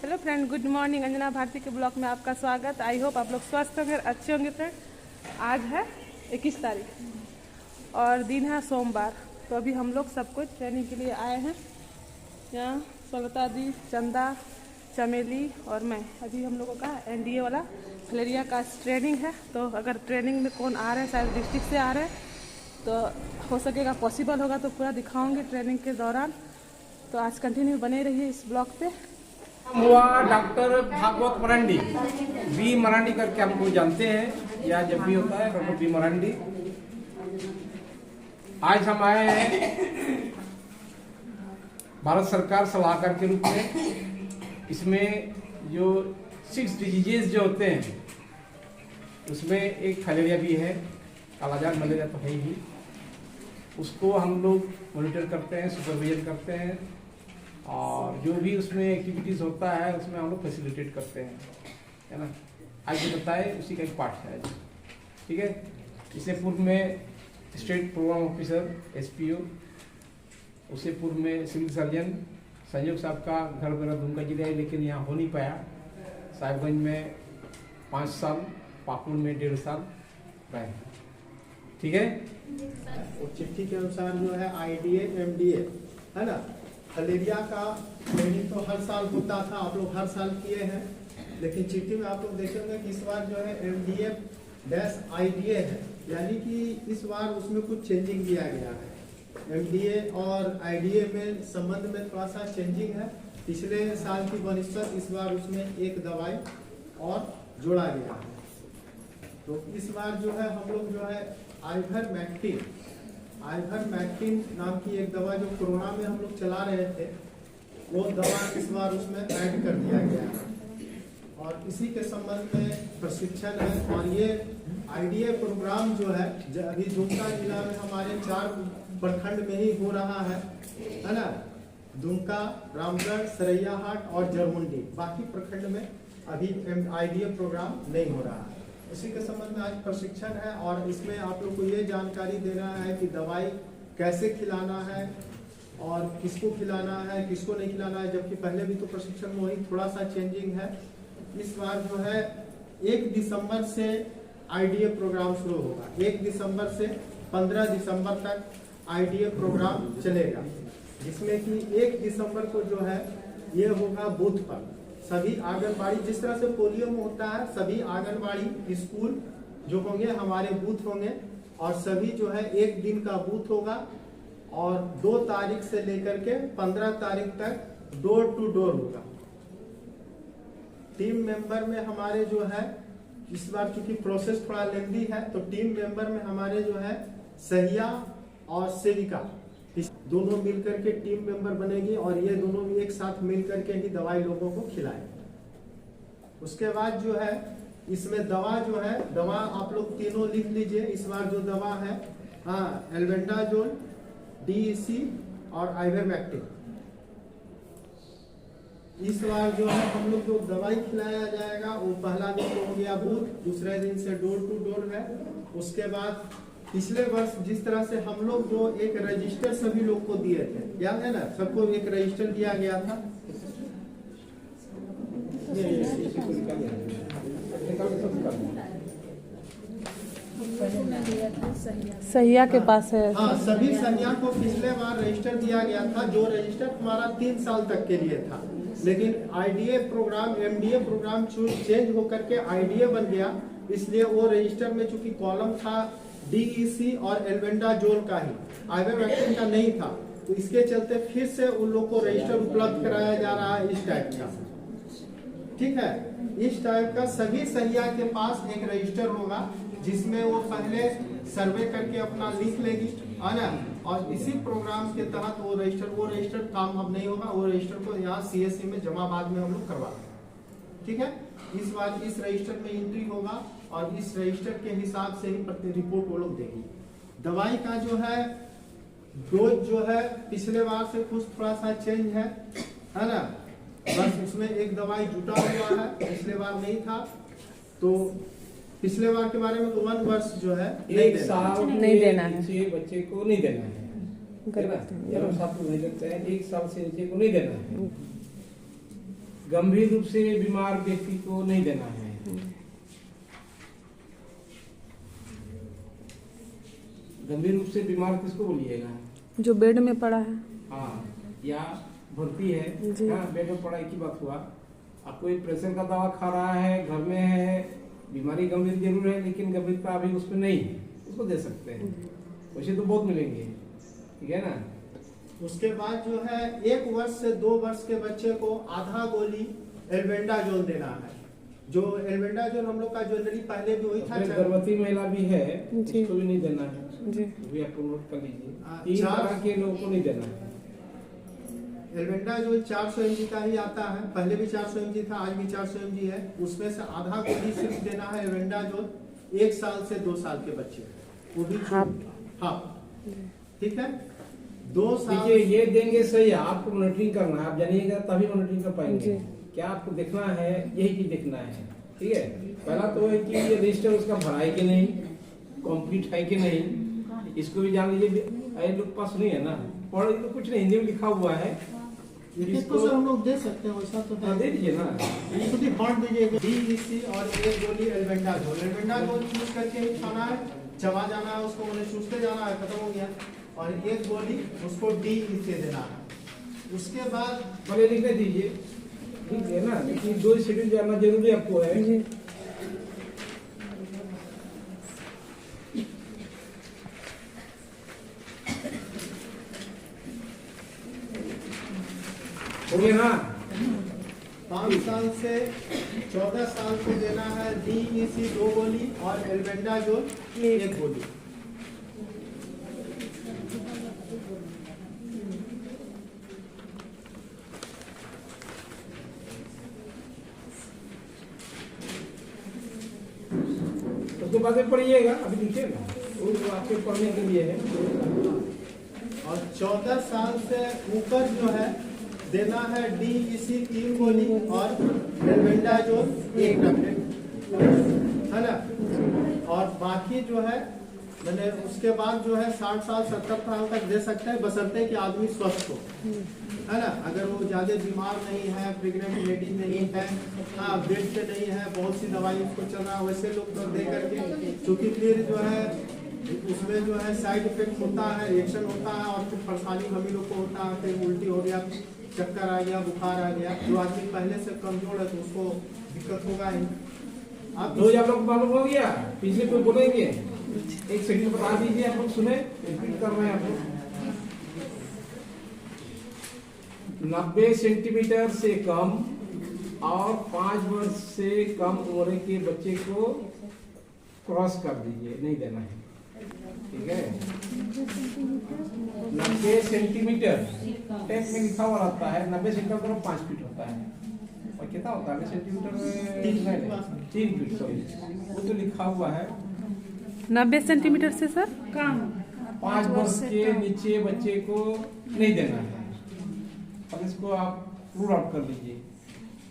Hello friend, good morning. Anjana Bharti के blog में आपका स्वागत। आई होप आप लोग स्वस्थ होंगे, अच्छे होंगे। फ्रेंड, आज है 21 तारीख और दिन है सोमवार। तो अभी हम लोग सब कुछ ट्रेनिंग के लिए आए हैं। यहाँ स्वगता दी, चंदा, चमेली और मैं। अभी हम लोगों का एनडीए वाला फलेरिया का ट्रेनिंग है। तो अगर ट्रेनिंग में कौन आ रहे हैं, शायद डिस्ट्रिक्ट से आ रहे हैं, तो हो सकेगा, पॉसिबल होगा तो पूरा दिखाऊंगी ट्रेनिंग के दौरान। तो आज कंटिन्यू बने रहिए इस ब्लॉग पे। हुआ डॉक्टर भागवत मरांडी, बी मरांडी करके हमको जानते हैं, या जब भी होता है डॉक्टर बी मरांडी। आज हम आए हैं भारत सरकार सलाहकार के रूप में। इसमें जो 6 डिजीजेज जो होते हैं उसमें एक फलेरिया भी है, कालाजार मलेरिया तो है ही। उसको हम लोग मॉनिटर करते हैं, सुपरविजन करते हैं और जो भी उसमें एक्टिविटीज होता है उसमें हम लोग फैसिलिटेट करते हैं, है ना। आज जो बताए उसी का एक पार्ट है, ठीक है। इससे पूर्व में स्टेट प्रोग्राम ऑफिसर SPO, उससे पूर्व में सिविल सर्जन संयोग साहब का घर मेरा दुमका जिला है, लेकिन यहाँ हो नहीं पाया। साहिबगंज में 5 साल, पाकुड़ में 1.5 साल रहे, ठीक है। और चिट्ठी के अनुसार जो है IDA MDA है ना, फलेरिया का ट्रेनिंग तो हर साल होता था, आप लोग हर साल किए हैं। लेकिन चिट्ठी में आप लोग देखेंगे कि इस बार जो है MDA-IDA है, यानी कि इस बार उसमें कुछ चेंजिंग किया गया है। MDA और IDA में संबंध में थोड़ा सा चेंजिंग है। पिछले साल की बनिस्पत इस बार उसमें एक दवाई और जोड़ा गया है। तो इस बार जो है हम लोग जो है आइवरमेक्टिन नाम की एक दवा जो कोरोना में हम लोग चला रहे थे, वो दवा इस बार उसमें ऐड कर दिया गया है और इसी के संबंध में प्रशिक्षण है। और ये IDA प्रोग्राम जो है अभी दुमका जिला में हमारे 4 प्रखंड में ही हो रहा है ना। दुमका, रामगढ़, सरैयाहाट और जरमुंडी, बाकी प्रखंड में अभी IDA प्रोग्राम नहीं हो रहा है। इसी के संबंध में आज प्रशिक्षण है और इसमें आप लोग को ये जानकारी देना है कि दवाई कैसे खिलाना है और किसको खिलाना है, किसको नहीं खिलाना है। जबकि पहले भी तो प्रशिक्षण में वही थोड़ा सा चेंजिंग है। इस बार जो है 1 दिसंबर से IDA प्रोग्राम शुरू होगा। 1 दिसंबर से 15 दिसंबर तक IDA प्रोग्राम चलेगा, जिसमें कि 1 दिसंबर को जो है ये होगा बूथ पर। सभी आंगनबाड़ी, जिस तरह से पोलियो में होता है, सभी आंगनबाड़ी स्कूल जो होंगे हमारे बूथ होंगे और सभी जो है 1 दिन का बूथ होगा और 2 तारीख से लेकर के 15 तारीख तक डोर टू डोर होगा। टीम मेंबर में हमारे जो है इस बार चूंकि प्रोसेस थोड़ा लेंदी है, तो टीम मेंबर में हमारे जो है सहिया और सेविका दोनों मिलकर के टीम मेंबर बनेगी और ये दोनों भी एक साथ मिलकर के ही दवाई लोगों को खिलाएंगे। उसके बाद जो है इसमें दवा जो है, दवा आप लोग तीनों लिख लीजिए। इस बार जो दवा है, हाँ, एल्बेंडाजोल, DEC और आइवरमेक्टिन। इस बार जो है हम लोग जो दवाई खिलाया जाएगा वो पहला दिन तो हो गया बूथ, दूसरे दिन से डोर टू डोर है। उसके बाद पिछले वर्ष जिस तरह से हम लोग जो एक रजिस्टर सभी लोग को दिए थे, याद है ना, सबको एक रजिस्टर दिया गया था। सहिया के पास है। हाँ, सभी सहिया को पिछले बार रजिस्टर दिया गया था, जो रजिस्टर हमारा 3 साल तक के लिए था। लेकिन IDA program, MDA program change होकर के IDA बन गया, इसलिए वो रजिस्टर में चूंकि कॉलम था DEC और एल्बेंडाजोल का ही, आइवरमेक्टिन का नहीं था, तो इसके चलते फिर से उन लोग को रजिस्टर उपलब्ध कराया जा रहा है इस टाइप का, ठीक है। इस टाइप का सभी सहिया के पास एक रजिस्टर होगा, जिसमें वो पहले सर्वे करके अपना लिख लेगी, है ना। और इसी प्रोग्राम के तहत वो रजिस्टर काम अब नहीं होगा, वो रजिस्टर को यहाँ CSC में जमा बाद में हम लोग करवा देंगे, ठीक है। इस बार इस रजिस्टर में एंट्री होगा और इस रजिस्टर के हिसाब से ही प्रति रिपोर्ट वो लोग देगी। दवाई का जो है डोज जो है पिछले बार से कुछ थोड़ा सा चेंज है ना। बस उसमें एक दवाई जुटा हुआ है, पिछले बार नहीं था। तो पिछले बार के बारे में तो 1 वर्ष जो है एक साल नहीं देना है, बच्चे को नहीं देना है, जन्म साथ नहीं देते हैं, 1 साल से नीचे को नहीं देना है। गंभीर रूप से बीमार व्यक्ति को नहीं देना है। गंभीर रूप से बीमार किसको बोलिएगा? जो बेड में पड़ा है। हाँ, या भर्ती है, हाँ, बेड में पड़ा की बात हुआ। अब कोई प्रेशर का दवा खा रहा है, घर में है, बीमारी गंभीर जरूर है लेकिन गंभीरता अभी उसमें नहीं है, उसको दे सकते हैं। वैसे तो बहुत मिलेंगे, ठीक है ना। उसके बाद जो है 1 वर्ष से 2 वर्ष के बच्चे को आधा गोली एल्बेंडाजोल देना है। जो एल्बेंडाजोल हम लोग का जनरली पहले भी वही था। गर्भवती महिला भी है, उसको भी नहीं देना है जी। भी आप नोट कर लीजिए। 3 तरह के लोगों को नहीं देना है। एल्बेंडाजोल 400 mg का ही आता है, पहले भी 400 mg था, आज भी 400 mg है। उसमें से आधा गोली सिर्फ देना है एल्बेंडाजोल 1 साल से 2 साल के बच्चे, वो भी हाँ, ठीक है। 2 साल देखिए ये देंगे सही, आपको मॉनिटरिंग करना है, आप जानिएगा तभी मॉनिटरिंग कर पाएंगे। क्या आपको देखना है, यही चीज देखना है, ठीक है। पहला तो है कि ये रजिस्टर उसका भरा है कि नहीं, कंप्लीट है कि नहीं, इसको भी जान लीजिए। लोग पास नहीं है ना, पढ़ तो कुछ नहीं, हिंदी में लिखा हुआ है, इसको सर हम लोग दे सकते हैं, वैसा तो दे दीजिए ना, इसको भी बांट दीजिएगा। DEC और 1 गोली एल्बेंडाजोल। एल्बेंडाजोल यूज करके ही खाना है, चबा जाना है उसको, उन्हें चूसते जाना है, खत्म हो गया। और 1 गोली उसको DEC देना है। उसके बाद पहले लिखने दीजिए, ठीक है ना, लेकिन 2 शेड्यूल जानना जरूरी आपको है। हो गया ना। 5 साल से 14 साल को देना है DEC 2 गोली और एल्बेंडाजोल 1 गोली। उसके बाद में पढ़िएगा, अभी लिखिए ना, वो आपके पढ़ने के लिए है। और 14 साल से ऊपर जो है देना है DEC 3 गोली और एल्बेंडाजोल 1 टैबलेट, है ना। और बाकी जो है मैंने उसके बाद जो है 60 साल 70 साल तक दे सकते हैं, बशर्ते कि आदमी स्वस्थ हो, है ना। अगर वो ज्यादा बीमार नहीं है, प्रेग्नेंट लेडी नहीं है, हाँ, बेड पे नहीं है, बहुत सी दवाई उसको चल रहा है, वैसे लोग तो दे करके, क्योंकि फिर जो है उसमें जो है साइड इफेक्ट होता है, रिएक्शन होता है और फिर परेशानी हम ही लोग को होता है, फिर उल्टी हो गया, चक्कर आ गया, बुखार आ गया। जो आदमी पहले से कमजोर है तो उसको दिक्कत होगा ही। आप 2 आप लोग मालूम हो गया, पीछे कोई बोलेंगे, 1 सेकंड बता दीजिए, आप लोग सुने, रिपीट कर रहे हैं आप लोग। 90 सेंटीमीटर से कम और 5 वर्ष से कम उम्र के बच्चे को क्रॉस कर दीजिए, नहीं देना है, ठीक है। 90 सेंटीमीटर टेप में लिखा हुआ रहता है, 90 सेंटीमीटर 5 फीट होता है, और कितना होता है 90 सेंटीमीटर में 3 फीट, सॉरी, वो तो लिखा हुआ है। 90 सेंटीमीटर से सर कम 5 वर्ष के नीचे बच्चे को नहीं देना है। अब इसको आप रूल आउट कर लीजिए,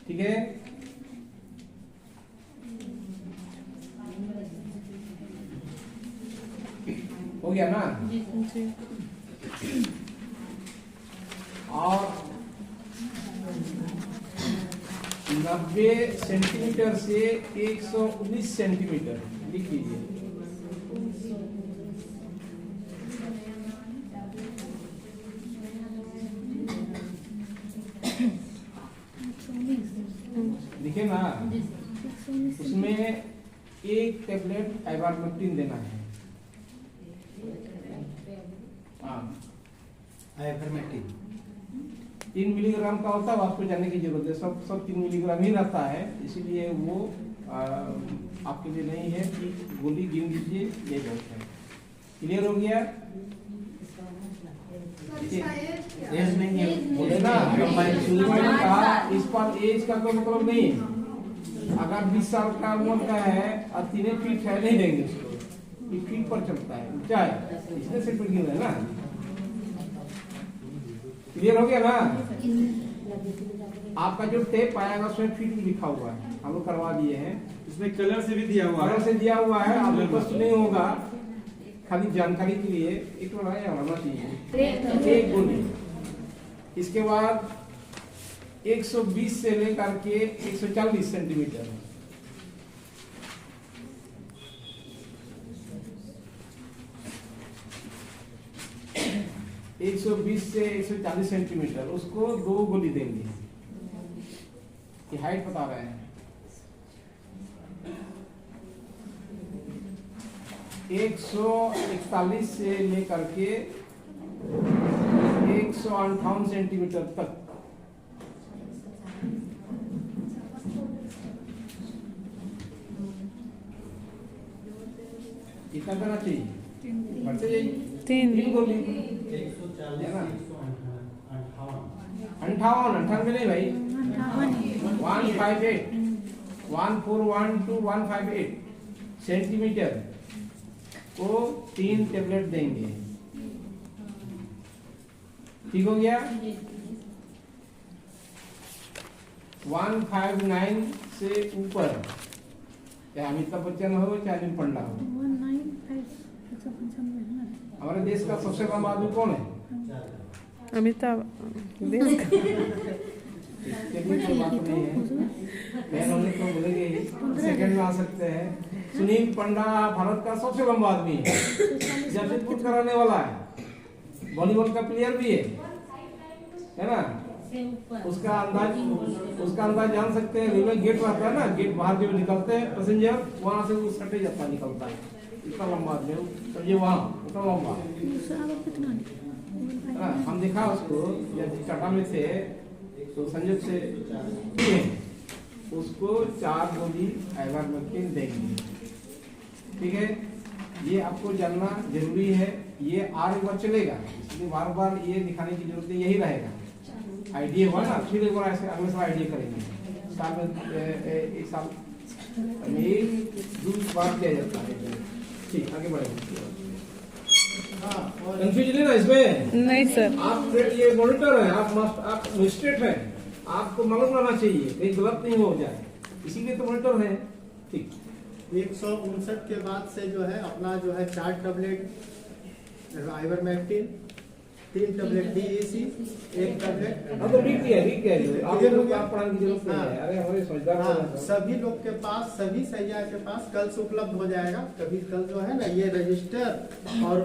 ठीक है। हो गया ना। और 90 सेंटीमीटर से 119 सेंटीमीटर लिख लीजिए। लिखे ना, उसमें 1 टेबलेट आइवरमेक्टिन देना है। आइवरमेक्टिन 3 मिलीग्राम का होता है, आपको जानने की जरूरत है, सब 3 मिलीग्राम ही रहता है, इसीलिए वो आपके लिए नहीं है कि गोली गिन लीजिए, ये बहुत है। क्लियर हो गया? एज नहीं है, बोले ना, शुरू में कहा इस पर एज का कोई मतलब नहीं है। अगर 20 साल का उम्र का है और 3 फीट है, नहीं देंगे उसको, ये फीट पर चलता है, ऊंचा है, इसलिए सिर्फ गिन है ना। क्लियर हो गया ना? आपका जो टेप आएगा उसमें फीट लिखा हुआ है, हम लोग करवा दिए हैं, इसमें कलर से भी दिया हुआ है, कलर से दिया हुआ है, आपको कष्ट नहीं होगा, खाली जानकारी के लिए एक होना चाहिए। 1 गोली। इसके बाद 120 से लेकर के 140 सेंटीमीटर। एक 120 से 140 सेंटीमीटर, उसको 2 गोली देंगे। ये हाइट बता रहे हैं। 141 से लेकर के 158 सेंटीमीटर तक। कितना करना चाहिए? बढ़ते जाइए। 3 गोली। 58 नहीं भाई, 158 1412158 सेंटीमीटर को 3 टेबलेट देंगे। ठीक हो गया। 159 से ऊपर, चाहे अमिताभ बच्चन हो चाहे अर्जुन पंडा हो। हमारे देश का सबसे लंबा आदमी कौन है? अमिताभ। कोई बात नहीं है, पहले तो बोलेंगे सेकंड में आ सकते हैं। सुनील पंडा भारत का सबसे लंबा आदमी है, जमशेदपुर कराने वाला है, वॉलीबॉल का प्लेयर भी है ना। उसका अंदाज जान सकते हैं। रेलवे गेट रहता है ना, गेट बाहर जो निकलते हैं पैसेंजर, वहां से वो सटे जाता निकलता है। इतना लंबा आदमी समझिए, वहाँ उतना लंबा। हम देखा उसको जब टाटा में थे तो संजय से उसको 4 गोली आइवरमेक्टिन देंगे। ठीक है, ये आपको जानना जरूरी है। ये एक बार चलेगा, इसलिए बार बार ये दिखाने की जरूरत है। यही रहेगा आइडिया हुआ ना। फिर एक बार ऐसे अगले साल आइडिया करेंगे। साल में एक साल में 2 बार किया जाता है। ठीक, आगे बढ़ेंगे। कंफ्यूजन है ना इसमें? नहीं सर। आप ये मॉनिटर है, आप मजिस्ट्रेट है, आपको मालूम रहना चाहिए कहीं गलत नहीं हो जाए, इसीलिए तो मॉनिटर है। ठीक। 159 के बाद से जो है अपना जो है 4 tablet ivermectin, 3 tablet DEC, 1 tablet. अब तो ठीक है आप लोग आप पढ़ाने की जरूरत नहीं है। अरे हमारे समझदार सभी लोग के पास, सभी सैया के पास कल से उपलब्ध हो जाएगा। कभी कल जो है ना ये रजिस्टर और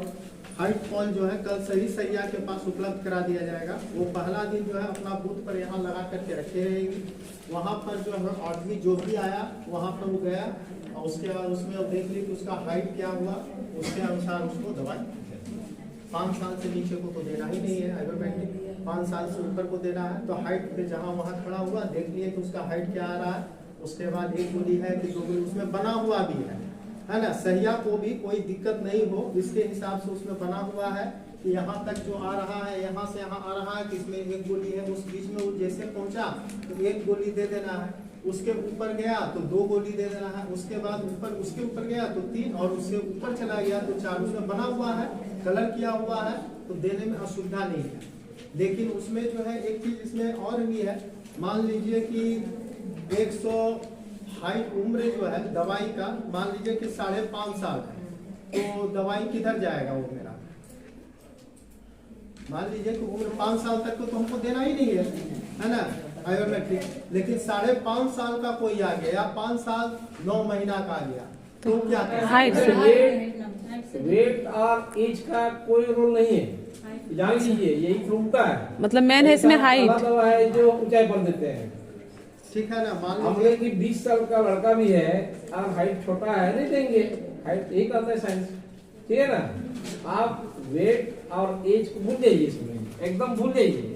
हाइट कॉल जो है कल सही सैया के पास उपलब्ध करा दिया जाएगा। वो पहला दिन जो है अपना बूथ पर यहाँ लगा करके रखे रहेंगी। वहाँ पर जो है आदमी जो भी आया वहाँ पर वो गया और उसके बाद उसमें देख ली कि उसका हाइट क्या हुआ, उसके अनुसार उसको दवाई 5 साल से नीचे को तो देना ही नहीं है आइवरमेक्टिन, 5 साल से ऊपर को देना है। तो हाइट पे जहाँ वहाँ खड़ा हुआ देख लिए कि उसका हाइट क्या आ रहा है। उसके बाद 1 गोली है कि 2 गोली उसमें बना हुआ भी है ना। सहिया को भी कोई दिक्कत नहीं हो, इसके हिसाब से उसमें बना हुआ है कि यहाँ तक जो आ रहा है, यहाँ से यहाँ आ रहा है कि इसमें 1 गोली है। उस बीच में वो जैसे पहुँचा तो 1 गोली दे देना है, उसके ऊपर गया तो 2 गोली दे देना है, उसके बाद ऊपर उसके ऊपर गया तो 3 और उससे ऊपर चला गया तो 4। उसमें बना हुआ है, कलर किया हुआ है, तो देने में असुविधा नहीं है। लेकिन उसमें जो है एक चीज इसमें और भी है। मान लीजिए कि 100 हाइट उम्र जो है दवाई का, मान लीजिए कि 5.5 साल है, तो दवाई किधर जाएगा वो मेरा? मान लीजिए कि उम्र 5 साल तक तो हमको देना ही नहीं है ना आइवरमेक्टिन। लेकिन 5.5 साल का कोई आ गया या 5 साल 9 महीना का आ गया तो क्या हाइट वेट और एज का कोई रोल नहीं है, जान लीजिए। यही प्रूवता है। मतलब मेन है इसमें हाइट। दवा है जो ऊंचाई पर देते हैं। ठीक है ना। मान हम लोग कि 20 साल का लड़का भी है और हाइट छोटा है, नहीं देंगे। हाइट यही कहता है साइंस, ठीक है ना। आप वेट और एज को भूल जाइए, इसमें एकदम भूल जाइए,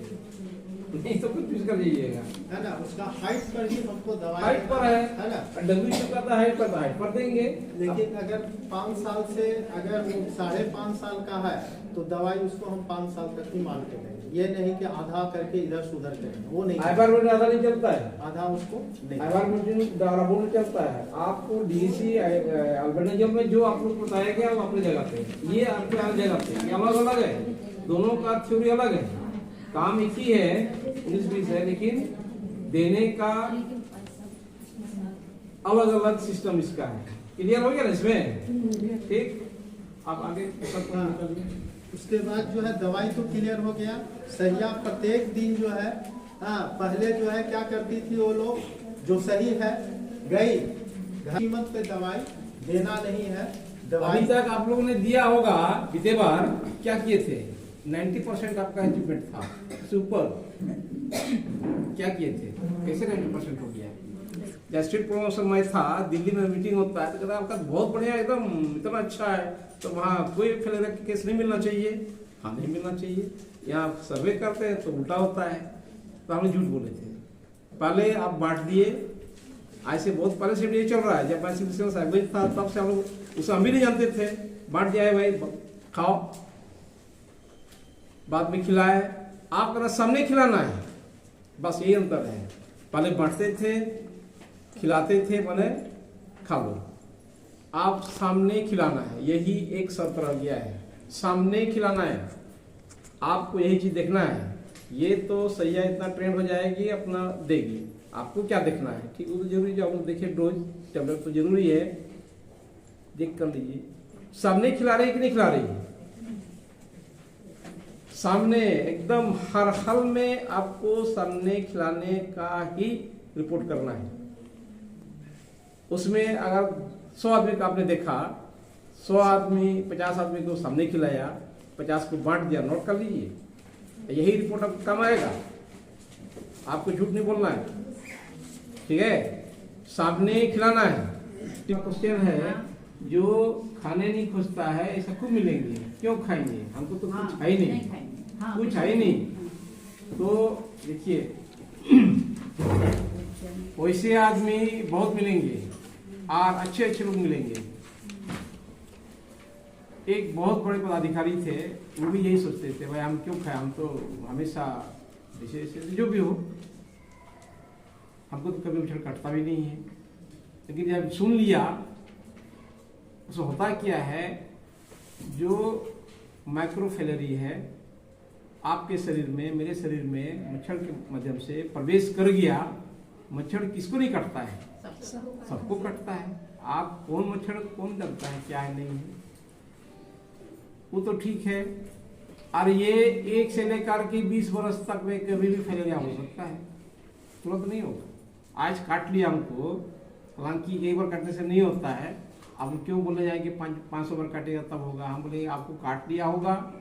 नहीं तो कुछ कर लीजिएगा, है ना। उसका हाइट पर ही हमको दवाई हाइट पर है ना। WHO का तो हाइट पर देंगे। लेकिन अगर 5 साल से अगर वो 5.5 साल का है तो दवाई उसको हम 5 साल तक ही मान के देंगे। ये नहीं कि आधा करके इधर सुधर करेंगे, वो नहीं। आइवरमेक्टिन आधा नहीं चलता है, आधा उसको नहीं। आइवरमेक्टिन डाराबोन चलता है। आपको DEC अल्बेंडाजोल में जो आप लोग बताया गया वो अपनी जगह पे, ये आपके अलग जगह पे, ये अलग अलग है। दोनों का थ्योरी अलग है, काम एक ही है, 19-20 है, लेकिन देने का अलग अलग सिस्टम इसका है। क्लियर हो गया ना इसमें? ठीक, आप आगे उसके बाद जो है दवाई तो क्लियर हो गया। सहिया प्रत्येक दिन जो है हाँ, पहले जो है क्या करती थी वो लोग, जो सही है गई कीमत पे दवाई देना नहीं है, अभी दवाई तक आप लोगों ने दिया होगा, बीते बार क्या किए थे? 90% आपका अचीवमेंट था, उससे ऊपर क्या किए थे? कैसे 90% हो गया? गैस्ट्रिक प्रमोशन में था, दिल्ली में मीटिंग होता है तो कहता आपका बहुत बढ़िया, एकदम इतना अच्छा है, तो वहाँ कोई फेलियर का केस नहीं मिलना चाहिए। हाँ, नहीं मिलना चाहिए। यहाँ सर्वे करते हैं तो उल्टा होता है, तो हमने झूठ बोले थे। पहले आप बांट दिए, आज से बहुत पहले से ये चल रहा है, जब मैं सिविल सर्विस था तब से हम लोग उसे हम भी नहीं जानते थे। बांट दिया है भाई, खाओ, बाद में खिलाए, आपका सामने खिलाना है, बस यही अंतर है। पहले बांटते थे, खिलाते थे, बने खा लो, आप सामने खिलाना है, यही एक शर्त रह गया है, सामने खिलाना है, आपको यही चीज देखना है। ये तो सही है, इतना ट्रेंड हो जाएगी, अपना देगी, आपको क्या देखना है, ठीक, वो तो जरूरी, जो आप लोग देखे डोज टेबलेट तो जरूरी है, देख कर लीजिए सामने खिला रही है कि नहीं खिला रही है। सामने एकदम हर हाल में आपको सामने खिलाने का ही रिपोर्ट करना है। उसमें अगर 100 आदमी का आपने देखा, 100 आदमी 50 आदमी को सामने खिलाया, 50 को बांट दिया, नोट कर लीजिए, यही रिपोर्ट आपको काम आएगा। आपको झूठ नहीं बोलना है, ठीक है, सामने खिलाना है। क्वेश्चन है, जो खाने नहीं खोजता है ऐसा खूब मिलेंगे, क्यों खाएंगे, हमको तो कुछ है ही नहीं, कुछ है ही नहीं। तो देखिए वैसे आदमी बहुत मिलेंगे और अच्छे अच्छे लोग मिलेंगे। एक बहुत बड़े पदाधिकारी थे, वो भी यही सोचते थे, भाई हम क्यों खाए, हम तो हमेशा जैसे जो भी हो, हमको तो कभी मच्छर काटता भी नहीं है। लेकिन जब सुन लिया, उसमें होता क्या है, जो माइक्रोफिलरी है आपके शरीर में, मेरे शरीर में मच्छर के माध्यम से प्रवेश कर गया। मच्छर किसको नहीं काटता है? सबको काटता है। आप कौन मच्छर कौन जानता है क्या है नहीं है, वो तो ठीक है। और ये 1 से लेकर के 20 वर्ष तक में कभी भी फैलेरिया हो सकता है, तुरंत नहीं होगा। आज काट लिया हमको, हालांकि एक बार काटने से नहीं होता है, अब क्यों बोले जाएंगे 500 बार काटेगा तब होगा। हम बोले आपको काट लिया होगा,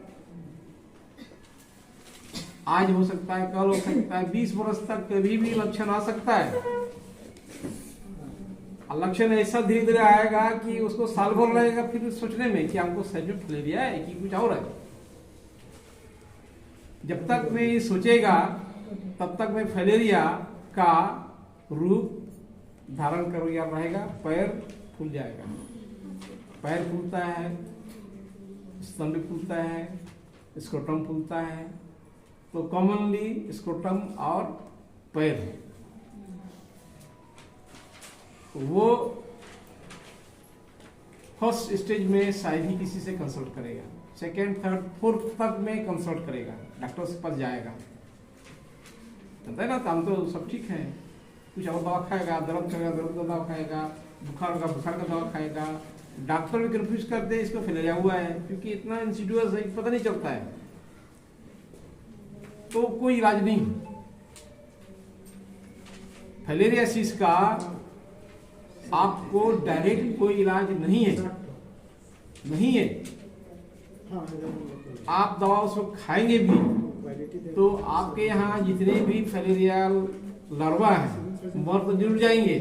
आज हो सकता है, कल हो सकता है, 20 वर्ष तक कभी भी लक्षण आ सकता है। लक्षण ऐसा धीरे धीरे आएगा कि उसको साल भर लगेगा फिर सोचने में कि हमको सच में फैलेरिया है कि कुछ और है। जब तक मैं ये सोचेगा तब तक मैं फैलेरिया का रूप धारण कर रहेगा। पैर फूल जाएगा, पैर फूलता है, स्तंभ फूलता है, स्क्रोटम फूलता है। तो कॉमनली स्क्रोटम और पैर, वो फर्स्ट स्टेज में शायद ही किसी से कंसल्ट करेगा, सेकेंड थर्ड फोर्थ तक में कंसल्ट करेगा, डॉक्टर के पास जाएगा। जानता है ना, हम तो सब ठीक है, कुछ और दवा खाएगा, दर्द करेगा दर्द का दवा खाएगा, बुखार का बुखार का दवा खाएगा। डॉक्टर भी कंफ्यूज करते हैं इसको फैलेरिया हुआ है, क्योंकि इतना इंसिडियस है पता नहीं चलता है, तो कोई इलाज नहीं। फैलेरियासिस का आपको डायरेक्ट कोई इलाज नहीं है, नहीं है। आप दवा उसको खाएंगे भी तो आपके यहाँ जितने भी फैलेरिया लार्वा है मर तो जरूर जाएंगे,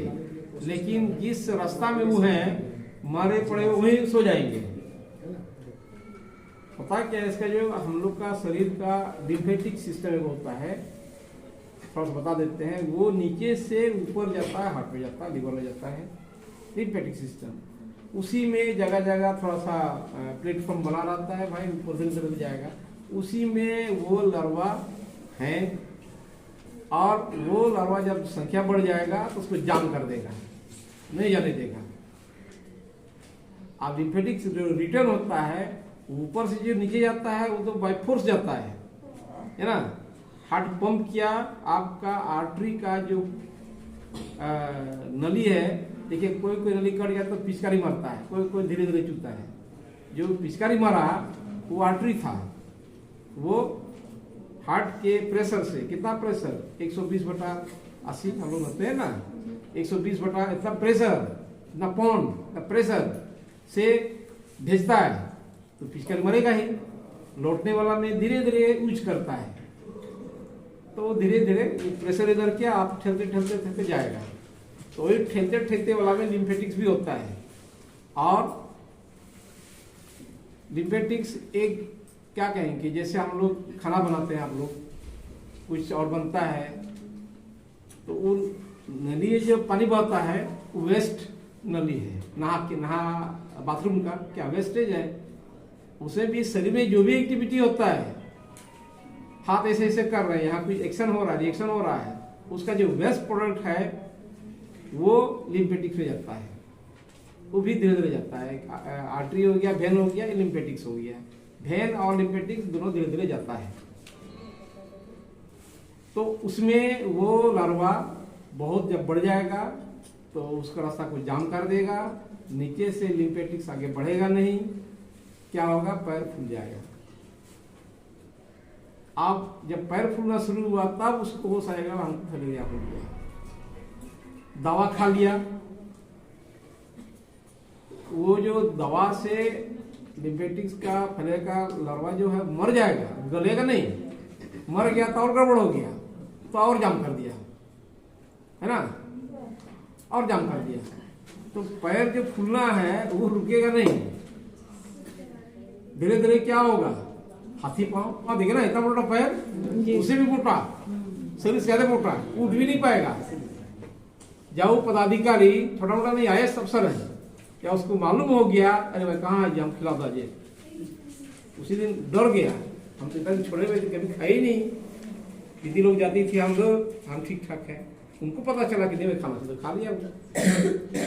लेकिन जिस रास्ता में वो है मारे पड़े वहीं सो जाएंगे। पता क्या है, इसका जो हम लोग का शरीर का लिम्फेटिक सिस्टम होता है, थोड़ा सा बता देते हैं, वो नीचे से ऊपर जाता है, हार्ट में जाता है, लिवर में जाता है, लिम्फेटिक सिस्टम। उसी में जगह जगह थोड़ा सा प्लेटफॉर्म बना रहता है भाई, ऊपर से नीचे जाएगा, उसी में वो लार्वा है। और वो लार्वा जब संख्या बढ़ जाएगा तो उसको जाम कर देगा, नहीं जाने देगा। अब लिम्फेटिक जो रिटर्न होता है ऊपर से जो नीचे जाता है वो तो बाय फोर्स जाता है ना। हार्ट पंप किया, आपका आर्टरी का जो नली है, देखिए कोई कोई नली कट गया तो पिचकारी मारता है, कोई कोई धीरे धीरे चूता है। जो पिचकारी मारा वो आर्टरी था, वो हार्ट के प्रेशर से, कितना प्रेशर 120/80 हम लोग होते हैं ना, 120 बटा इतना प्रेशर, इतना पाउंड प्रेशर से भेजता है, तो फिजिकल मरेगा ही। लौटने वाला में धीरे धीरे यूज करता है, तो धीरे धीरे प्रेशर इधर क्या आप ठेलते ठेलते ठेलते जाएगा, तो वही ठेलते ठेलते वाला में लिम्फेटिक्स भी होता है। और लिम्फेटिक्स एक क्या कहेंगे, जैसे हम लोग खाना बनाते हैं, आप लोग कुछ और बनता है, तो वो नली जो पानी बहता है वो वेस्ट नली है, नहा बाथरूम का क्या वेस्टेज है, उसे भी शरीर में जो भी एक्टिविटी होता है, हाथ ऐसे ऐसे कर रहे हैं, यहाँ कुछ एक्शन हो रहा है, रिएक्शन हो रहा है, उसका जो वेस्ट प्रोडक्ट है वो लिम्फेटिक्स में जाता है, वो भी धीरे धीरे जाता है। आर्टरी हो गया, वेन हो गया, लिम्फेटिक्स हो गया, वेन और लिम्फेटिक्स दोनों धीरे धीरे जाता है। तो उसमें वो लार्वा बहुत जब बढ़ जाएगा तो उसका रास्ता को जाम कर देगा, नीचे से लिम्फेटिक्स आगे बढ़ेगा नहीं, क्या होगा, पैर फूल जाएगा। आप जब पैर फूलना शुरू हुआ तब उसको होश आएगा हमको फैलेरिया हो गया, दवा खा लिया, वो जो दवा से लिम्फेटिक्स का फैलेरिया का लार्वा जो है मर जाएगा, गलेगा नहीं, मर गया तो और गड़बड़ हो गया, तो और जाम कर दिया, है ना, और जाम कर दिया, तो पैर जो फूलना है वो रुकेगा नहीं, धीरे धीरे क्या होगा, हाथी पाँव देखे ना, इतना मोटा पैर, उसे भी मोटा, शरीर से ज्यादा मोटा, उठ भी नहीं पाएगा। जाओ पदाधिकारी छोटा मोटा नहीं, आईएएस अफसर है, क्या उसको मालूम हो गया, अरे भाई कहाँ है, हम खिला दीजिए, उसी दिन डर गया, हम तो इतना छोड़े हुए थे, कभी खाई नहीं, दीदी लोग जाती थी, हम लोग हम ठीक ठाक है, उनको पता चला कि नहीं खाना तो खा लिया,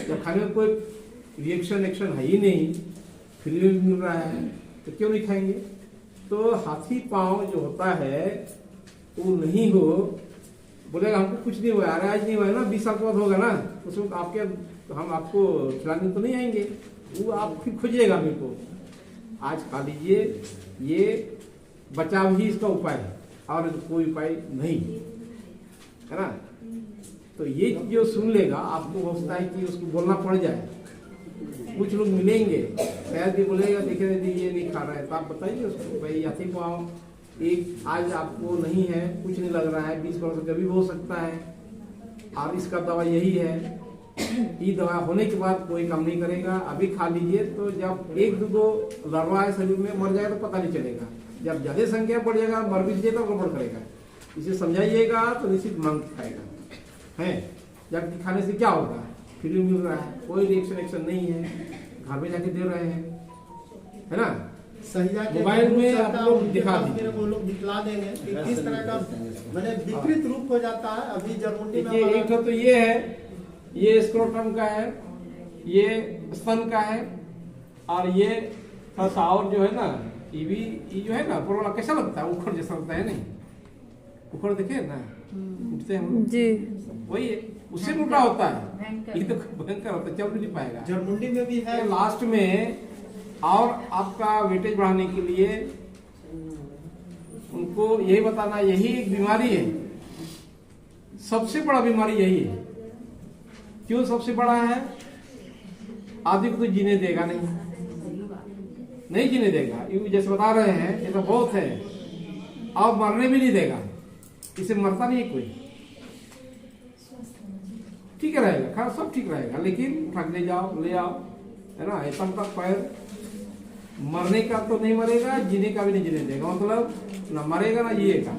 जब खाने में कोई रिएक्शन एक्शन है ही नहीं, फ्री में मिल रहा है तो क्यों नहीं खाएंगे। तो हाथी पांव जो होता है वो नहीं हो, बोलेगा हमको कुछ नहीं हुआ, अरे आज नहीं हुआ है ना, 20 साल के बाद होगा ना, उसमें आपके तो हम आपको खिलाने तो नहीं आएंगे, वो आप फिर खोजिएगा मेरे को, आज खा लीजिए, ये बचाव ही इसका उपाय है और कोई उपाय नहीं है ना। तो ये जो सुन लेगा, आपको हो सकता है कि उसको बोलना पड़ जाए, कुछ लोग मिलेंगे शायद ये बोलेगा देखे ये नहीं खा रहा है, तो आप बताइए उसको भाई हाथी पाँव एक आज आपको नहीं है, कुछ नहीं लग रहा है, 20 वर्ष कभी हो सकता है, और इसका दवा यही है, ये दवा होने के बाद कोई काम नहीं करेगा, अभी खा लीजिए, तो जब 1-2 लार्वा है शरीर में मर जाए तो पता नहीं चलेगा, जब ज्यादा संख्या बढ़ जाएगा, मर भी जाए तो गड़बड़ करेगा, इसे समझाइएगा तो निश्चित मांग खाएगा है। जबकि खाने से क्या होगा, फ्री मिल रहा है, कोई रिएक्शन एक्शन नहीं है, घर में जाके दे रहे हैं, है ना, मोबाइल में आप लोग दिखा दीजिए, वो लोग दिखला देंगे कि किस तरह का मैंने विकृत रूप हो जाता है। अभी जर्मनी में एक तो ये है, ये स्क्रोटम का है, ये स्तन का है, और ये थोड़ा और जो है ना, ये जो है ना पुरोला कैसा लगता है, उखड़ जैसा लगता है, नहीं उखड़ देखे ना, उठते हैं जी, वही है, उससे मोटा होता है, ये तो भयंकर होता है, चल भी नहीं पाएगा। जर्मनी में भी है, लास्ट में और आपका वेटेज बढ़ाने के लिए उनको यही बताना, यही एक बीमारी है, सबसे बड़ा बीमारी यही है। क्यों सबसे बड़ा है, आदमी को तो जीने देगा नहीं जीने देगा, ये जैसे बता रहे हैं ये तो बहुत है, और मरने भी नहीं देगा, इसे मरता नहीं कोई, ठीक रहेगा, खैर सब ठीक रहेगा, लेकिन उठा ले जाओ, ले आओ, है ना, इतना तक पैर मरने का तो नहीं मरेगा, जीने का भी नहीं जीने देगा, मतलब ना मरेगा ना जिएगा,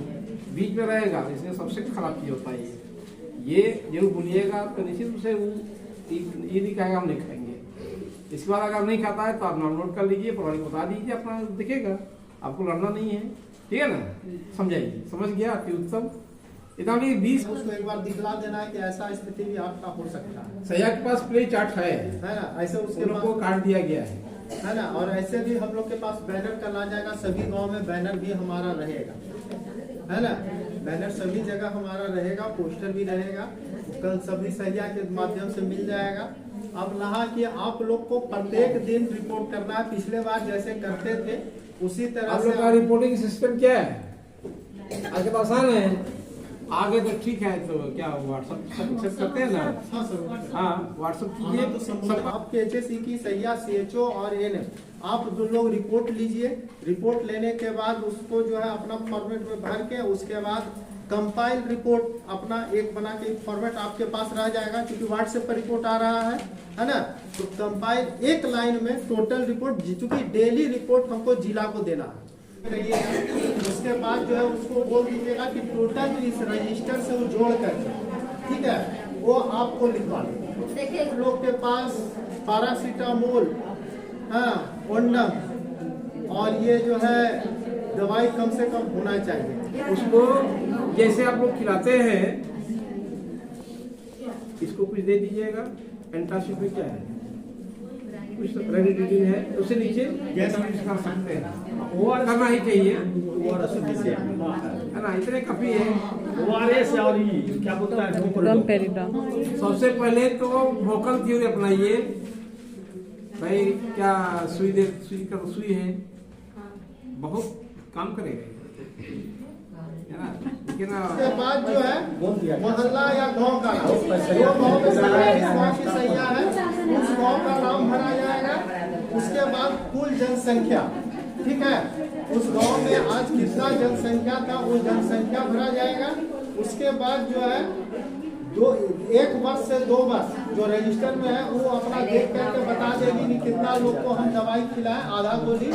बीच में रहेगा, इसलिए सबसे खराब चीज होता है ये जरूर बोलिएगा तो निश्चित रूप से ये नहीं कहेगा हम नहीं खाएंगे। इसके बाद अगर नहीं खाता है तो आप नोट कर लीजिए, प्रभारी को बता दीजिए, अपना दिखेगा, आपको लड़ना नहीं है, ठीक है ना, समझाइए, समझ गया, अति उत्तम। इतना 20 उसको एक बार दिखला देना है कि ऐसा स्थिति भी आपका हो सकता है। सैया के पास प्ले चार्ट है ना, ऐसे उसके लोग को काट दिया गया है ना, और ऐसे भी हम लोग के पास बैनर कल आ जाएगा, सभी गांव में बैनर भी हमारा रहेगा, है ना, बैनर सभी जगह हमारा रहेगा, पोस्टर भी रहेगा, कल सभी सैया के माध्यम से मिल जाएगा। अब रहा कि आप लोग को प्रत्येक दिन रिपोर्ट करना है, पिछले बार जैसे करते थे उसी तरह आप से। लोग का रिपोर्टिंग सिस्टम क्या है, आगे तो आसान है, आगे तो ठीक है। तो क्या व्हाट्सएप एक्सेप्ट करते हैं ना? हाँ सर। हाँ व्हाट्सएप कीजिए हाँ, तो सब आपके HSE की सैया CHO और ANM आप दो लोग रिपोर्ट लीजिए। रिपोर्ट लेने के बाद उसको जो है अपना फॉर्मेट में भर के उसके बाद कंपाइल रिपोर्ट अपना एक बना के फॉर्मेट आपके पास रह जाएगा, क्योंकि व्हाट्सएप पर रिपोर्ट आ रहा है ना। तो कंपाइल एक लाइन में टोटल रिपोर्ट, चूंकि डेली रिपोर्ट हमको जिला को देना है, उसके बाद जो है उसको बोल दीजिएगा कि टोटल इस रजिस्टर से वो जोड़ करके, ठीक है, वो आपको लिखवा देखिए। लोग के पास पैरासीटामोल, हाँ, ओंडम और ये जो है दवाई कम से कम होना चाहिए। उसको जैसे आप लोग खिलाते हैं, इसको कुछ दे दीजिएगा। एंटासिड में क्या है, कुछ रेनिडिन है, उससे नीचे गैस यूज कर सकते हैं, वो करना ही चाहिए, है ना। इतने काफी है। ORS और ये क्या बोलता है डोमपेरिडोन। सबसे पहले तो वोकल थ्योरी अपनाइए भाई। क्या सुई का तो सुई है, बहुत काम करेगा, है ना। लेकिन उसके बाद जो है मोहल्ला या गांव का नाम, जो गांव में गांव की सैया है उस गांव का नाम भरा जाएगा। उसके बाद कुल जनसंख्या, ठीक है, उस गांव में आज कितना जनसंख्या था वो जनसंख्या भरा जाएगा। उसके बाद जो है एक वर्ष से 2 वर्ष जो रजिस्टर में है वो अपना देख करके बता देगी कि कितना लोग को हम दवाई खिलाएं, आधा गोली,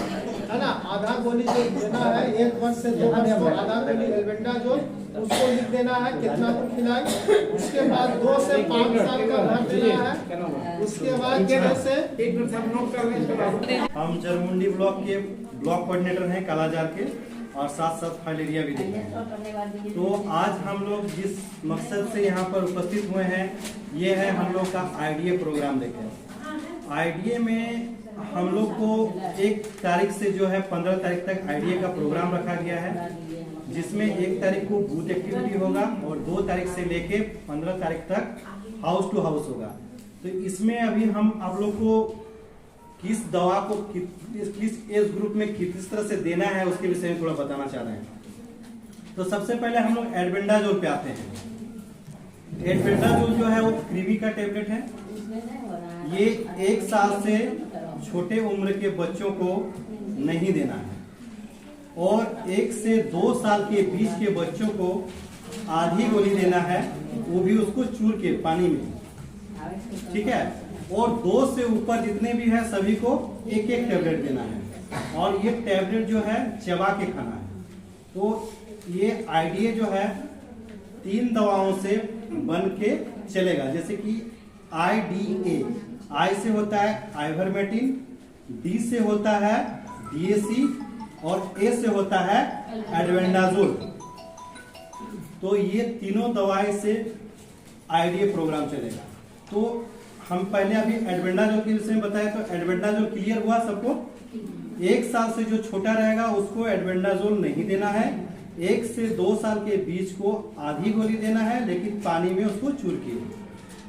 है ना, आधा गोली जो देना है 1 वर्ष से 2 वर्ष को आधा गोली एल्बेंडाजोल उसको लिख देना है, कितना को खिलाएं। उसके बाद 2 से 5 साल का भर देना है। उसके बाद 6 से एक मिनट सब नोट कर लें। हम जरमुंडी ब्लॉक के ब्लॉक कोऑर्डिनेटर हैं कालाजार के, और साथ साथ फाइलेरिया भी देखते हैं। तो आज हम लोग जिस मकसद से यहाँ पर उपस्थित हुए हैं ये है हम लोग का IDA प्रोग्राम देखें। IDA में हम लोग को 1 तारीख से जो है 15 तारीख तक IDA का प्रोग्राम रखा गया है, जिसमें 1 तारीख को बूथ एक्टिविटी होगा और 2 तारीख से लेके 15 तारीख तक हाउस टू हाउस होगा। तो इसमें अभी हम आप लोग को किस दवा को किस एज ग्रुप में किस तरह से देना है उसके विषय में थोड़ा बताना चाह रहे हैं। तो सबसे पहले हम लोग एल्बेंडाजोल पे आते हैं। एल्बेंडाजोल जो है वो कृमि का टेबलेट है। ये 1 साल से छोटे उम्र के बच्चों को नहीं देना है, और 1 से 2 साल के बीच के बच्चों को आधी गोली देना है, वो भी उसको चूर के पानी में, ठीक है। और 2 से ऊपर जितने भी है सभी को 1-1 टेबलेट देना है, और ये टेबलेट जो है चबा के खाना है। तो ये IDA जो है 3 दवाओं से बन के चलेगा, जैसे कि IDA, I से होता है आइवरमेक्टिन, D से होता है DAC और A से होता है एल्बेंडाजोल। तो ये तीनों दवाई से IDA प्रोग्राम चलेगा। तो हम पहले अभी एल्बेंडाजोल के विषय में बताया, तो एल्बेंडाजोल क्लियर हुआ सबको। 1 साल से जो छोटा रहेगा उसको एल्बेंडाजोल नहीं देना है। 1 से 2 साल के बीच को आधी गोली देना है, लेकिन पानी में उसको चूर के,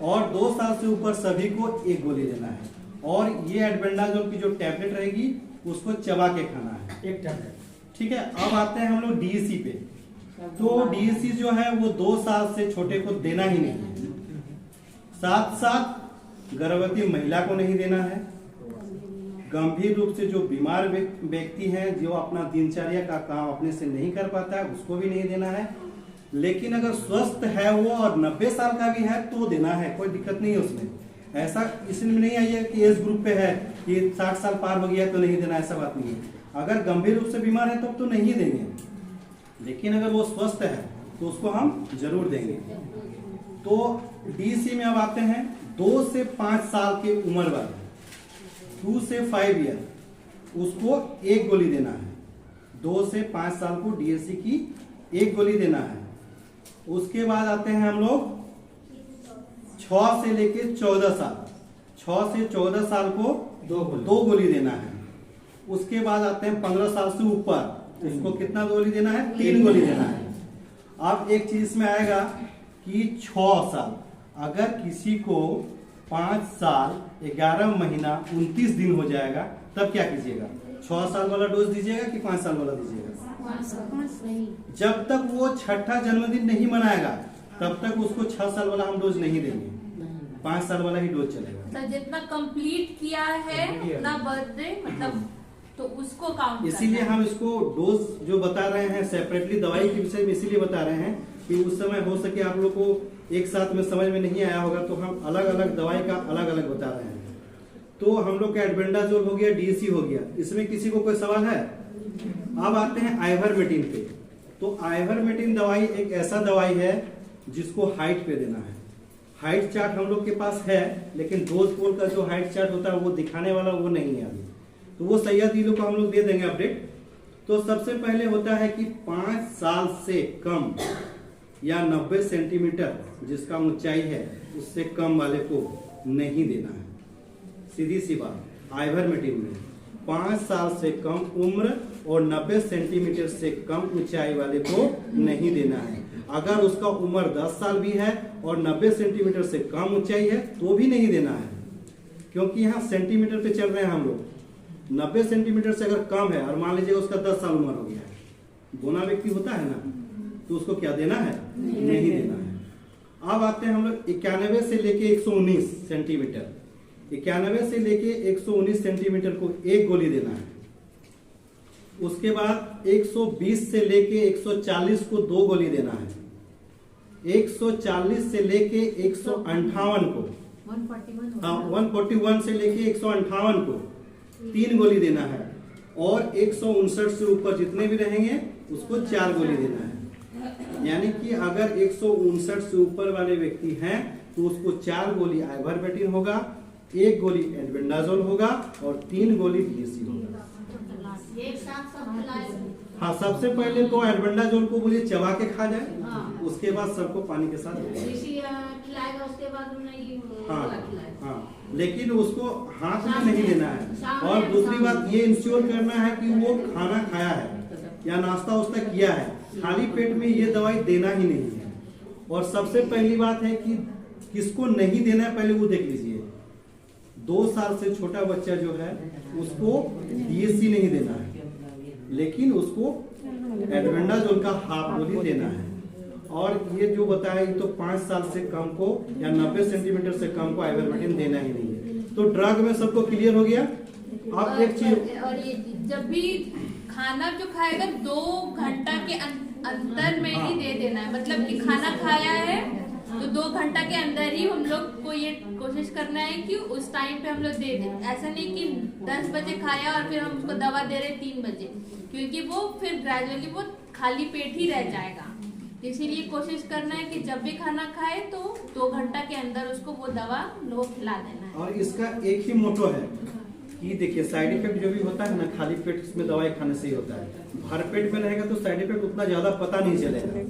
और 2 साल से ऊपर सभी को 1 गोली देना है। और ये एल्बेंडाजोल की जो टैबलेट रहेगी उसको चबा के खाना है, 1 टैबलेट, ठीक है। अब आते हैं हम लोग DAC पे। तो DAC जो है वो 2 साल से छोटे को देना ही नहीं है। साथ साथ गर्भवती महिला को नहीं देना है। गंभीर रूप से जो बीमार व्यक्ति हैं, जो अपना दिनचर्या का काम अपने से नहीं कर पाता है, उसको भी नहीं देना है। लेकिन अगर स्वस्थ है वो और 90 साल का भी है तो देना है, कोई दिक्कत नहीं है उसमें। ऐसा इसमें नहीं आइए कि एज ग्रुप पे है कि 60 साल पार हो गया तो नहीं देना, ऐसा बात नहीं है। अगर गंभीर रूप से बीमार है तो नहीं देंगे, लेकिन अगर वो स्वस्थ है तो उसको हम जरूर देंगे। तो DAC में अब आते हैं 2 से 5 साल के उम्र वाले, 2 से 5 ईयर, उसको 1 गोली देना है। 2 से 5 साल को DAC की 1 गोली देना है। उसके बाद आते हैं हम लोग 6 से लेके 14 साल, 6 से 14 साल को 2 गोली देना है। उसके बाद आते हैं 15 साल से ऊपर, उसको कितना गोली देना है? 3 गोली देना है। अब एक चीज इसमें आएगा कि 6 साल, अगर किसी को 5 साल 11 महीना 29 दिन हो जाएगा तब क्या कीजिएगा? 6 साल वाला डोज दीजिएगा कि 5 साल वाला दीजिएगा? जब तक वो छठा जन्मदिन नहीं मनाएगा तब तक उसको 6 साल वाला हम डोज नहीं देंगे, 5 साल वाला ही डोज चलेगा। तो जितना कंप्लीट किया है उतना बर्थडे मतलब तो उसको काउंट इसीलिए हम इसको डोज जो बता रहे हैं सेपरेटली दवाई के विषय में इसीलिए बता रहे हैं कि उस समय हो सके आप लोग को एक साथ में समझ में नहीं आया होगा, तो हम अलग अलग दवाई का अलग अलग बता रहे हैं। तो हम लोग का एल्बेंडाजोल हो गया, डीएसी हो गया, इसमें किसी को कोई सवाल है? अब आते हैं आइवरमेक्टिन पे। तो आइवरमेक्टिन दवाई एक ऐसा दवाई है जिसको हाइट पे देना है। हाइट चार्ट हम लोग के पास है, लेकिन डोज पोल का जो हाइट चार्ट होता है वो दिखाने वाला वो नहीं है अभी, तो वो सैयद जी लोग को हम लोग दे देंगे अपडेट। तो सबसे पहले होता है कि 5 साल से कम या 90 सेंटीमीटर जिसका ऊंचाई है उससे कम वाले को नहीं देना है। सीधी सी बात, आइवरमेक्टिन में 5 साल से कम उम्र और 90 सेंटीमीटर से कम ऊंचाई वाले को नहीं देना है। अगर उसका उम्र 10 साल भी है और 90 सेंटीमीटर से कम ऊंचाई है तो भी नहीं देना है, क्योंकि यहाँ सेंटीमीटर पे चल रहे हैं हम लोग। 90 सेंटीमीटर से अगर कम है और मान लीजिए उसका 10 साल उम्र हो गया है, गोना व्यक्ति होता है ना, तो उसको क्या देना है? नहीं देना है। अब आते हैं हम लोग 91 से लेके 119 सेंटीमीटर, 91 से लेके 119 सेंटीमीटर को एक गोली देना है। उसके बाद 120 से लेके 140 को 2 गोली देना है। 140 से लेके 158 को 141 से लेके 158 को 3 गोली देना है, और 159 से ऊपर जितने भी रहेंगे उसको 4 गोली देना है। यानी कि अगर 159 से ऊपर वाले व्यक्ति हैं तो उसको 4 गोली आइवरमेक्टिन होगा, 1 गोली एल्बेंडाजोल होगा और 3 गोली डीएसी होगा। एक साथ सब खिलाए। हाँ, सबसे पहले तो एल्बेंडाजोल को बोलिए चबा के खा जाए, हाँ। उसके बाद सबको पानी के साथ खिलाएगा, उसके बाद हाँ, लेकिन उसको हाथ में नहीं देना है। और दूसरी बात ये इंश्योर करना है कि वो खाना खाया है या नाश्ता वास्ता किया है, खाली पेट में ये दवाई देना ही नहीं है। और सबसे पहली बात है कि किसको नहीं देना है पहले वो देख लीजिए। 2 साल से छोटा बच्चा जो है उसको डीएसी नहीं देना है, लेकिन उसको एल्बेंडाजोल का हाफ गोली देना है। और ये जो बताया तो 5 साल से कम को या 90 सेंटीमीटर से कम को आइवरमेक्टिन देना ही नहीं है। तो ड्रग में सबको क्लियर हो गया। अब एक चीज, और ये जब भी खाना जो खाएगा 2 घंटा के अंतर में ही दे देना है। मतलब कि खाना खाया है तो 2 घंटा के अंदर ही हम लोग को ये कोशिश करना है कि उस टाइम पे हम लोग दे दें। ऐसा नहीं कि 10 बजे खाया और फिर हम उसको दवा दे रहे 3 बजे, क्योंकि वो फिर ग्रेजुअली वो खाली पेट ही रह जाएगा। इसीलिए कोशिश करना है कि जब भी खाना खाए तो 2 घंटा के अंदर उसको वो दवा लोग खिला देना है। और इसका एक ही मोटो है कि देखिए साइड इफेक्ट जो भी होता है ना, खाली पेट में दवाई खाने से ही होता है। भर पेट में रहेगा तो साइड इफेक्ट उतना ज्यादा पता नहीं चलेगा,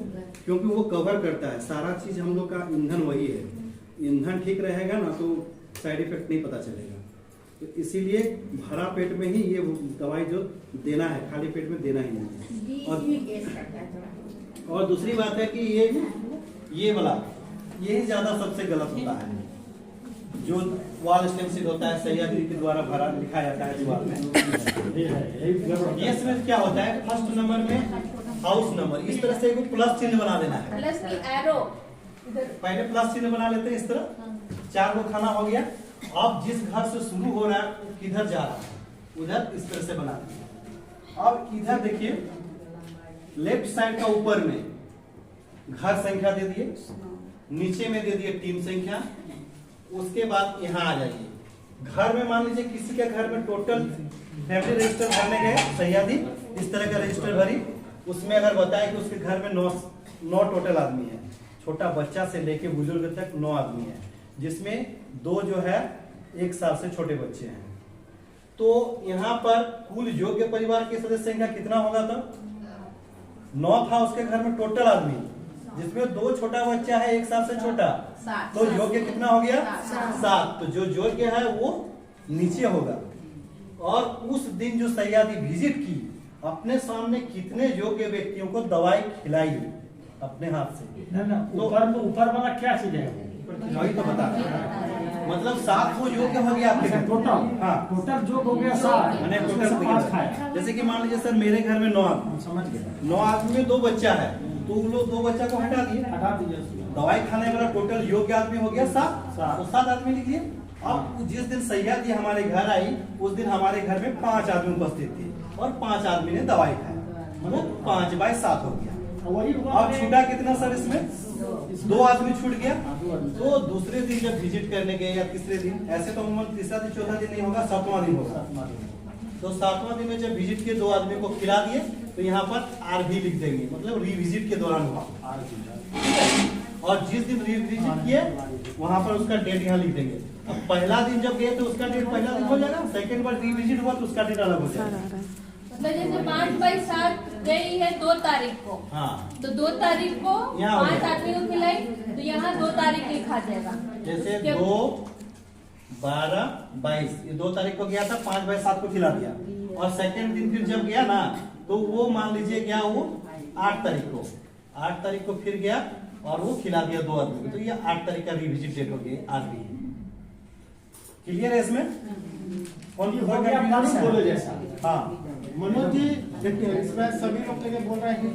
क्योंकि वो कवर करता है सारा चीज। हम लोग का ईंधन वही है, ईंधन ठीक रहेगा ना तो साइड इफेक्ट नहीं पता चलेगा। तो इसीलिए भरा पेट में ही ये दवाई जो देना है, खाली पेट में देना ही नहीं। और दूसरी बात है कि ये वाला ये ज्यादा सबसे गलत होता है, जो वॉल स्टेंसिल होता है सैयद के द्वारा भरा लिखा जाता है दीवार में। ये इसमें क्या होता है, फर्स्ट नंबर में हाउस नंबर, इस तरह से एक प्लस चिन्ह बना देना है। प्लस की एरो पहले प्लस चिन्ह बना लेते हैं इस तरह। 4 को खाना हो गया। अब जिस घर से शुरू हो रहा है किधर जा रहा है उधर इस तरह से बना देंगे। अब इधर देखिए लेफ्ट साइड का ऊपर में घर संख्या दे दिए, नीचे में दे दिए टीम संख्या। उसके बाद यहाँ आ जाइए। घर में मान लीजिए किसी के घर में टोटल फैमिली रजिस्टर भरने गए सैयदी, इस तरह का रजिस्टर भरी, उसमें अगर बताए कि उसके घर में 9 टोटल आदमी है, छोटा बच्चा से लेके बुजुर्ग तक 9 आदमी है, जिसमें 2 जो है 1 साल से छोटे बच्चे हैं। तो यहाँ पर कुल योग्य परिवार के सदस्य संख्या कितना होगा? तब 9 था उसके घर में टोटल आदमी, जिसमें 2 छोटा बच्चा है 1 साल से छोटा, तो योग्य कितना हो गया? 7। तो जो योग्य है वो नीचे होगा। और उस दिन जो सैयदी विजिट की, अपने सामने कितने योग्य व्यक्तियों को दवाई खिलाई अपने हाथ से। ऊपर वाला क्या चीज है? वही तो बता रहे हैं, मतलब 7 को योग्य हो गया आपके घर टोटल हाँ टोटल जो हो गया 7 मैंने उसमें टोटल से 5 खाया। जैसे कि मान लीजिए सर मेरे घर में 9 आदमी समझ गए 9 आदमी में 2 बच्चा है तो उन लोग 2 बच्चा को हटा दिए हटा दीजिए उसको। दवाई खाने वाला टोटल योग्य आदमी हो गया 7 सात। तो 7 आदमी लिख दिए। अब जिस दिन सैयद हमारे घर आई उस दिन हमारे घर में 5 आदमी उपस्थित थे और 5 आदमी ने दवाई खाया मतलब 5/7 हो गया। वही हुआ अब छूटा कितना सर इसमें 2 आदमी छूट गया। तो दूसरे दिन जब विजिट करने गए या तीसरे दिन ऐसे तो अमूमन तीसरा दिन चौथा दिन नहीं होगा 7वां दिन होगा तो 7वां दिन में जब विजिट किए 2 आदमी को खिला दिए तो यहाँ पर RV लिख देंगे मतलब रिविजिट के दौरान हुआ। और जिस दिन रिविजिट किए वहां पर उसका डेट यहाँ लिख देंगे। अब पहला दिन जब गए तो उसका डेट पहला दिन हो जाएगा सेकंड बार रिविजिट हुआ तो उसका डेट अलग हो जाएगा। मतलब जैसे 5/7 गई है 2 तारीख को हाँ तो 2 तारीख को यहाँ 5 आदमी को खिलाई तो यहाँ 2 तारीख लिखा जाएगा। जैसे क्या- 2, 12, 22 ये 2 तारीख को गया था 5/7 को खिला दिया और सेकंड दिन फिर जब गया ना तो वो मान लीजिए गया वो 8 तारीख को फिर गया और वो खिला दिया 2 आदमी को तो ये 8 तारीख का रिविजिट डेट हो गया आज भी। क्लियर है इसमें कौन हो गया बोले जैसा। हाँ मनोज जी देखिए इसमें सभी लोग के लिए बोल रहे हैं कि